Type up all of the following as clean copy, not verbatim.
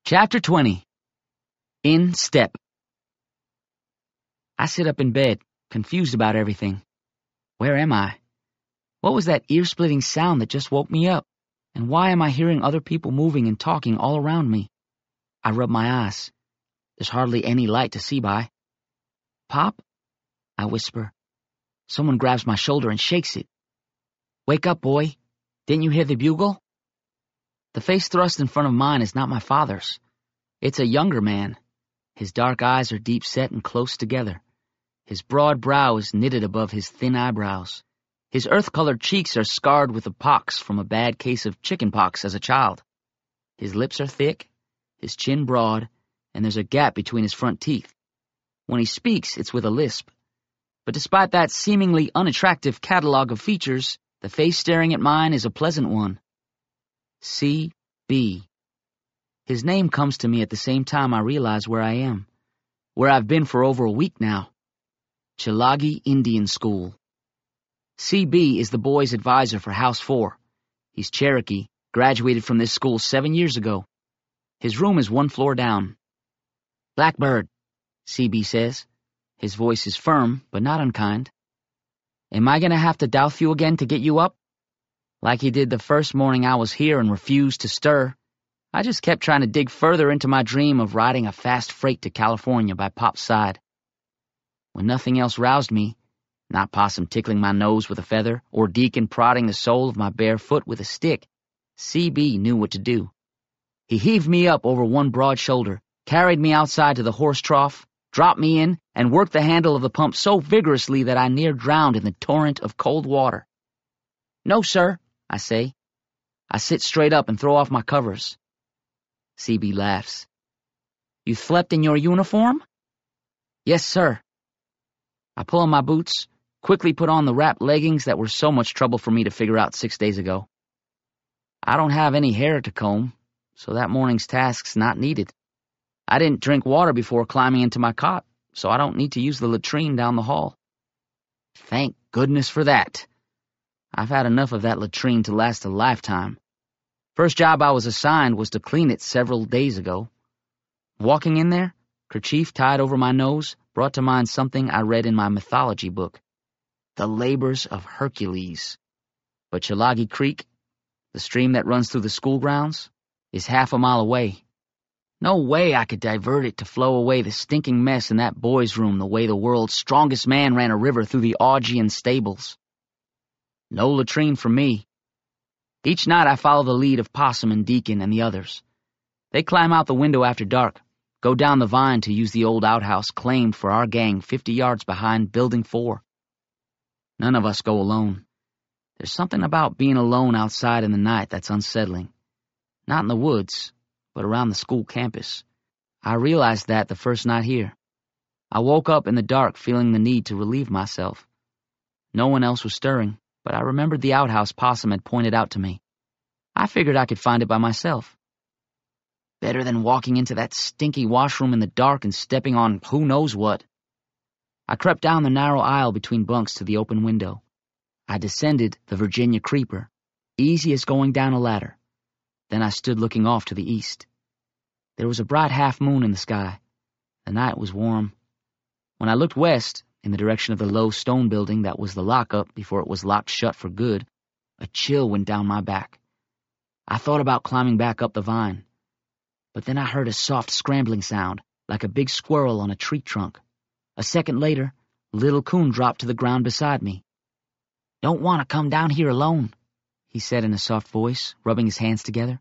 Chapter 20. In Step. I sit up in bed, confused about everything. Where am I? What was that ear-splitting sound that just woke me up? And why am I hearing other people moving and talking all around me? I rub my eyes. There's hardly any light to see by. Pop? I whisper. Someone grabs my shoulder and shakes it. Wake up, boy. Didn't you hear the bugle? The face thrust in front of mine is not my father's. It's a younger man. His dark eyes are deep-set and close together. His broad brow is knitted above his thin eyebrows. His earth-colored cheeks are scarred with the pox from a bad case of chicken pox as a child. His lips are thick, his chin broad, and there's a gap between his front teeth. When he speaks, it's with a lisp. But despite that seemingly unattractive catalog of features, the face staring at mine is a pleasant one. C.B. His name comes to me at the same time I realize where I am, where I've been for over a week now. Chilagi Indian School. C.B. is the boys' advisor for House 4. He's Cherokee, graduated from this school 7 years ago. His room is 1 floor down. Blackbird, C.B. says. His voice is firm, but not unkind. Am I gonna have to douse you again to get you up? Like he did the first morning I was here and refused to stir. I just kept trying to dig further into my dream of riding a fast freight to California by Pop's side. When nothing else roused me, not Possum tickling my nose with a feather or Deacon prodding the sole of my bare foot with a stick, C.B. knew what to do. He heaved me up over one broad shoulder, carried me outside to the horse trough, dropped me in, and worked the handle of the pump so vigorously that I near drowned in the torrent of cold water. No, sir, I say. I sit straight up and throw off my covers. C.B. laughs. You slept in your uniform? Yes, sir. I pull on my boots, quickly put on the wrapped leggings that were so much trouble for me to figure out 6 days ago. I don't have any hair to comb, so that morning's task's not needed. I didn't drink water before climbing into my cot, so I don't need to use the latrine down the hall. Thank goodness for that. I've had enough of that latrine to last a lifetime. First job I was assigned was to clean it several days ago. Walking in there, kerchief tied over my nose, brought to mind something I read in my mythology book. The labors of Hercules. But Chilagi Creek, the stream that runs through the school grounds, is half a mile away. No way I could divert it to flow away the stinking mess in that boys' room the way the world's strongest man ran a river through the Augean stables. No latrine for me. Each night I follow the lead of Possum and Deacon and the others. They climb out the window after dark, go down the vine to use the old outhouse claimed for our gang 50 yards behind Building 4. None of us go alone. There's something about being alone outside in the night that's unsettling. Not in the woods, but around the school campus. I realized that the first night here. I woke up in the dark feeling the need to relieve myself. No one else was stirring, but I remembered the outhouse Possum had pointed out to me. I figured I could find it by myself. Better than walking into that stinky washroom in the dark and stepping on who knows what. I crept down the narrow aisle between bunks to the open window. I descended the Virginia Creeper, easy as going down a ladder. Then I stood looking off to the east. There was a bright half-moon in the sky. The night was warm. When I looked west, in the direction of the low stone building that was the lockup before it was locked shut for good, a chill went down my back. I thought about climbing back up the vine. But then I heard a soft scrambling sound, like a big squirrel on a tree trunk. A second later, Little Coon dropped to the ground beside me. Don't want to come down here alone, he said in a soft voice, rubbing his hands together.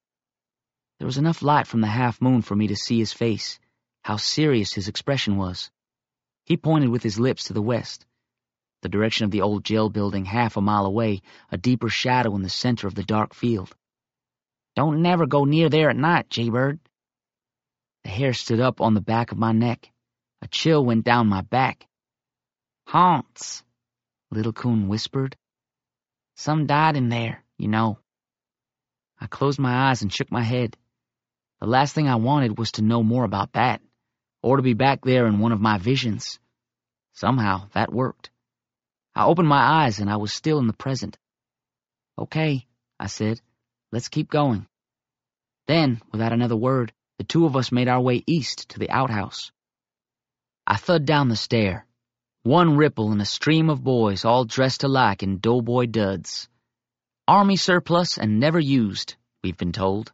There was enough light from the half-moon for me to see his face, how serious his expression was. He pointed with his lips to the west, the direction of the old jail building half a mile away, a deeper shadow in the center of the dark field. Don't never go near there at night, Jaybird. The hair stood up on the back of my neck. A chill went down my back. Haunts, Little Coon whispered. Some died in there, you know. I closed my eyes and shook my head. The last thing I wanted was to know more about that, or to be back there in one of my visions. Somehow, that worked. I opened my eyes and I was still in the present. Okay, I said, let's keep going. Then, without another word, The two of us made our way east to the outhouse. I thud down the stair. One ripple in a stream of boys all dressed alike in doughboy duds. Army surplus and never used, we've been told.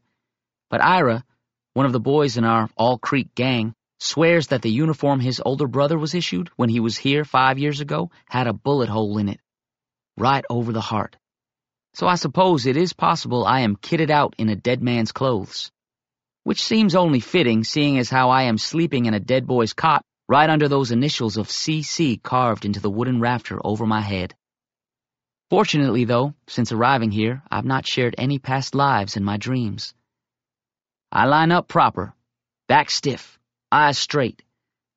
But Ira, one of the boys in our All Creek gang, swears that the uniform his older brother was issued when he was here 5 years ago had a bullet hole in it, right over the heart. So I suppose it is possible I am kitted out in a dead man's clothes, which seems only fitting, seeing as how I am sleeping in a dead boy's cot right under those initials of CC carved into the wooden rafter over my head. Fortunately, though, since arriving here, I've not shared any past lives in my dreams. I line up proper, back stiff, eyes straight.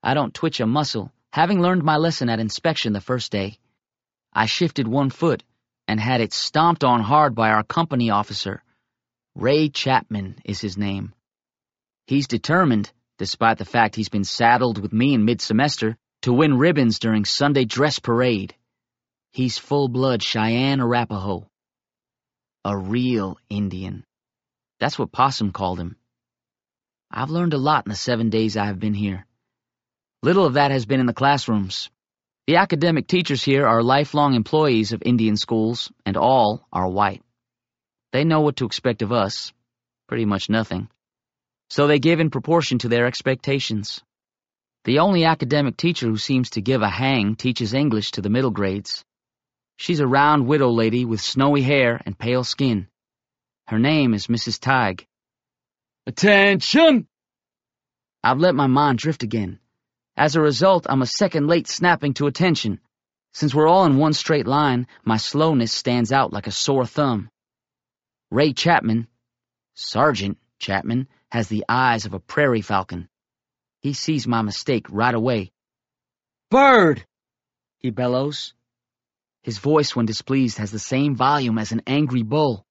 I don't twitch a muscle, having learned my lesson at inspection the first day. I shifted one foot and had it stomped on hard by our company officer. Ray Chapman is his name. He's determined, despite the fact he's been saddled with me in mid-semester, to win ribbons during Sunday dress parade. He's full-blood Cheyenne Arapaho. A real Indian. That's what Possum called him. I've learned a lot in the 7 days I have been here. Little of that has been in the classrooms. The academic teachers here are lifelong employees of Indian schools, and all are white. They know what to expect of us. Pretty much nothing. So they give in proportion to their expectations. The only academic teacher who seems to give a hang teaches English to the middle grades. She's a round widow lady with snowy hair and pale skin. Her name is Mrs. Tighe. Attention! I've let my mind drift again. As a result, I'm a second late snapping to attention. Since we're all in one straight line, my slowness stands out like a sore thumb. Ray Chapman, Sergeant Chapman, has the eyes of a prairie falcon. He sees my mistake right away. Bird! He bellows. His voice, when displeased, has the same volume as an angry bull.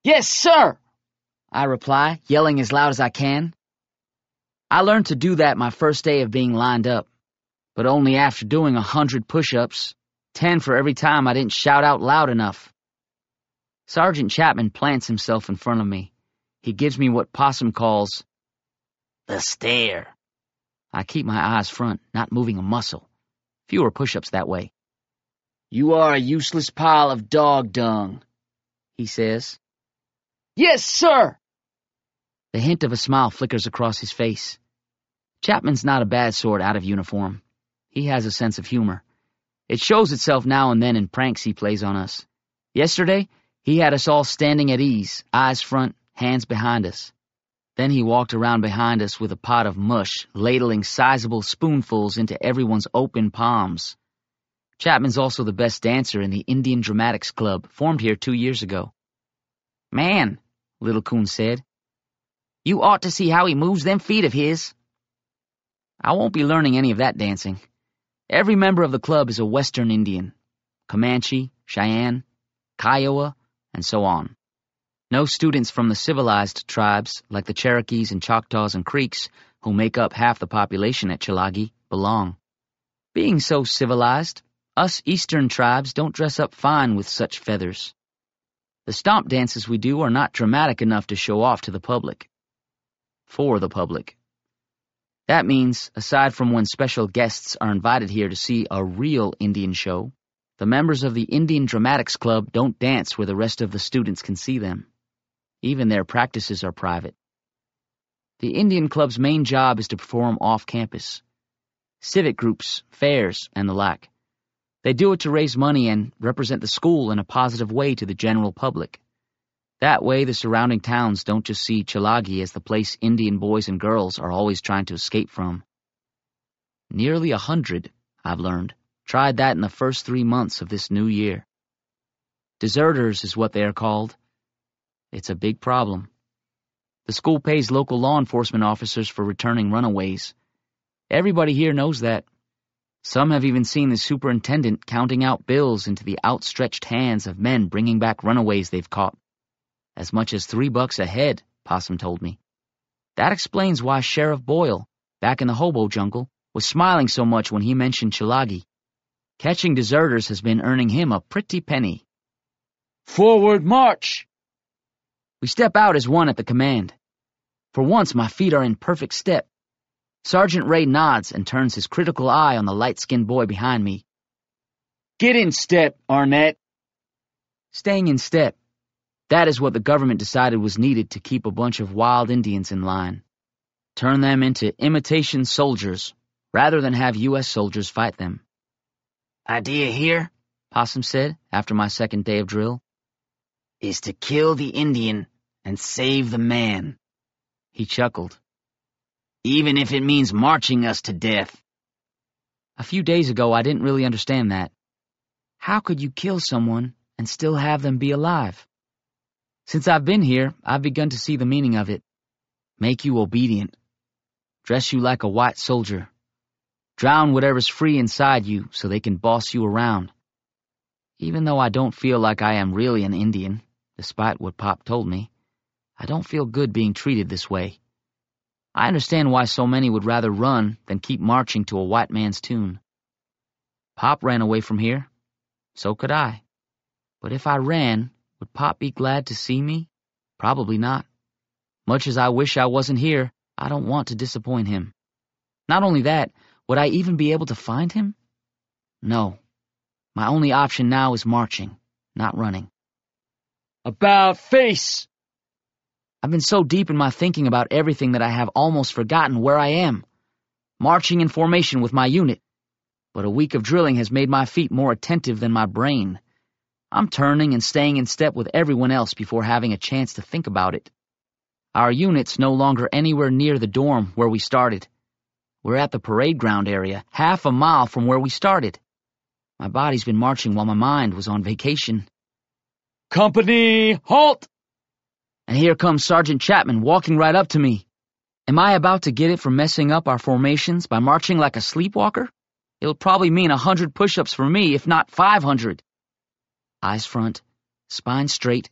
Yes, sir! I reply, yelling as loud as I can. I learned to do that my first day of being lined up, but only after doing 100 push-ups, 10 for every time I didn't shout out loud enough. Sergeant Chapman plants himself in front of me. He gives me what Possum calls the stare. I keep my eyes front, not moving a muscle. Fewer push-ups that way. You are a useless pile of dog dung, he says. Yes, sir! The hint of a smile flickers across his face. Chapman's not a bad sort out of uniform. He has a sense of humor. It shows itself now and then in pranks he plays on us. Yesterday, he had us all standing at ease, eyes front, hands behind us. Then he walked around behind us with a pot of mush, ladling sizable spoonfuls into everyone's open palms. Chapman's also the best dancer in the Indian Dramatics Club, formed here 2 years ago. Man, Little Coon said, you ought to see how he moves them feet of his. I won't be learning any of that dancing. Every member of the club is a Western Indian, Comanche, Cheyenne, Kiowa, and so on. No students from the civilized tribes, like the Cherokees and Choctaws and Creeks, who make up half the population at Chilagi, belong. Being so civilized, us Eastern tribes don't dress up fine with such feathers. The stomp dances we do are not dramatic enough to show off to the public. For the public. That means, aside from when special guests are invited here to see a real Indian show, the members of the Indian Dramatics Club don't dance where the rest of the students can see them. Even their practices are private. The Indian Club's main job is to perform off-campus. Civic groups, fairs, and the like. They do it to raise money and represent the school in a positive way to the general public. That way, the surrounding towns don't just see Chilagi as the place Indian boys and girls are always trying to escape from. Nearly 100, I've learned, tried that in the first 3 months of this new year. Deserters is what they are called. It's a big problem. The school pays local law enforcement officers for returning runaways. Everybody here knows that. Some have even seen the superintendent counting out bills into the outstretched hands of men bringing back runaways they've caught. As much as $3 a head, Possum told me. That explains why Sheriff Boyle, back in the hobo jungle, was smiling so much when he mentioned Chilagi. Catching deserters has been earning him a pretty penny. Forward march! We step out as one at the command. For once, my feet are in perfect step. Sergeant Ray nods and turns his critical eye on the light-skinned boy behind me. Get in step, Arnett. Staying in step. That is what the government decided was needed to keep a bunch of wild Indians in line. Turn them into imitation soldiers, rather than have U.S. soldiers fight them. Idea here, Possum said after my second day of drill, is to kill the Indian and save the man. He chuckled. Even if it means marching us to death. A few days ago, I didn't really understand that. How could you kill someone and still have them be alive? Since I've been here, I've begun to see the meaning of it. Make you obedient. Dress you like a white soldier. Drown whatever's free inside you so they can boss you around. Even though I don't feel like I am really an Indian, despite what Pop told me, I don't feel good being treated this way. I understand why so many would rather run than keep marching to a white man's tune. Pop ran away from here. So could I. But if I ran, would Pop be glad to see me? Probably not. Much as I wish I wasn't here, I don't want to disappoint him. Not only that, would I even be able to find him? No. My only option now is marching, not running. About face! I've been so deep in my thinking about everything that I have almost forgotten where I am. Marching in formation with my unit. But a week of drilling has made my feet more attentive than my brain. I'm turning and staying in step with everyone else before having a chance to think about it. Our unit's no longer anywhere near the dorm where we started. We're at the parade ground area, half a mile from where we started. My body's been marching while my mind was on vacation. Company, halt! And here comes Sergeant Chapman walking right up to me. Am I about to get it for messing up our formations by marching like a sleepwalker? It'll probably mean 100 push-ups for me, if not 500. Eyes front, spine straight,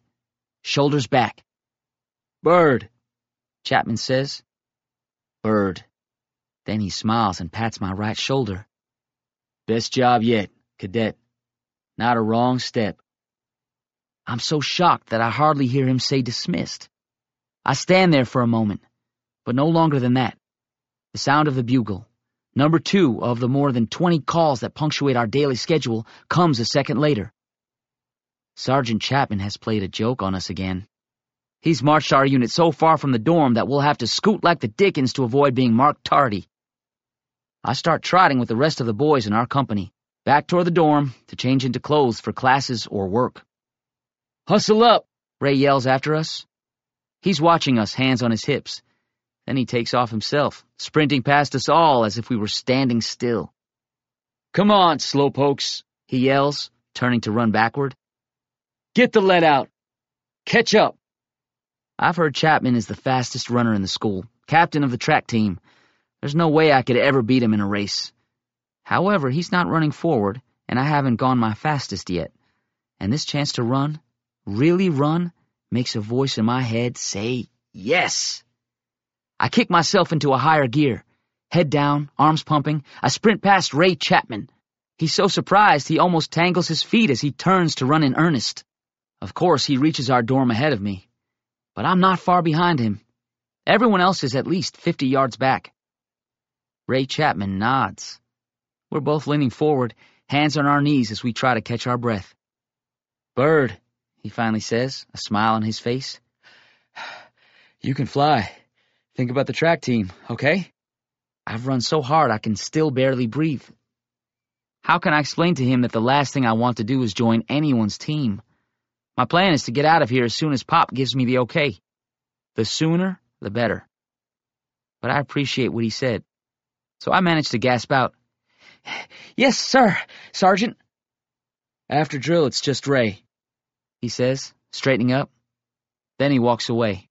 shoulders back. Bird, Chapman says. Bird. Then he smiles and pats my right shoulder. Best job yet, cadet. Not a wrong step. I'm so shocked that I hardly hear him say dismissed. I stand there for a moment, but no longer than that. The sound of the bugle, number 2 of the more than 20 calls that punctuate our daily schedule, comes a second later. Sergeant Chapman has played a joke on us again. He's marched our unit so far from the dorm that we'll have to scoot like the Dickens to avoid being marked tardy. I start trotting with the rest of the boys in our company, back toward the dorm to change into clothes for classes or work. Hustle up, Ray yells after us. He's watching us, hands on his hips. Then he takes off himself, sprinting past us all as if we were standing still. Come on, slowpokes, he yells, turning to run backward. Get the lead out. Catch up. I've heard Chapman is the fastest runner in the school, captain of the track team. There's no way I could ever beat him in a race. However, he's not running forward, and I haven't gone my fastest yet. And this chance to run, really run, makes a voice in my head say, yes. I kick myself into a higher gear. Head down, arms pumping, I sprint past Ray Chapman. He's so surprised he almost tangles his feet as he turns to run in earnest. Of course, he reaches our dorm ahead of me. But I'm not far behind him. Everyone else is at least 50 yards back. Ray Chapman nods. We're both leaning forward, hands on our knees as we try to catch our breath. Bird, he finally says, a smile on his face. You can fly. Think about the track team, okay? I've run so hard I can still barely breathe. How can I explain to him that the last thing I want to do is join anyone's team? My plan is to get out of here as soon as Pop gives me the okay. The sooner, the better. But I appreciate what he said. So I managed to gasp out, Yes, sir, Sergeant. After drill, it's just Ray, he says, straightening up. Then he walks away.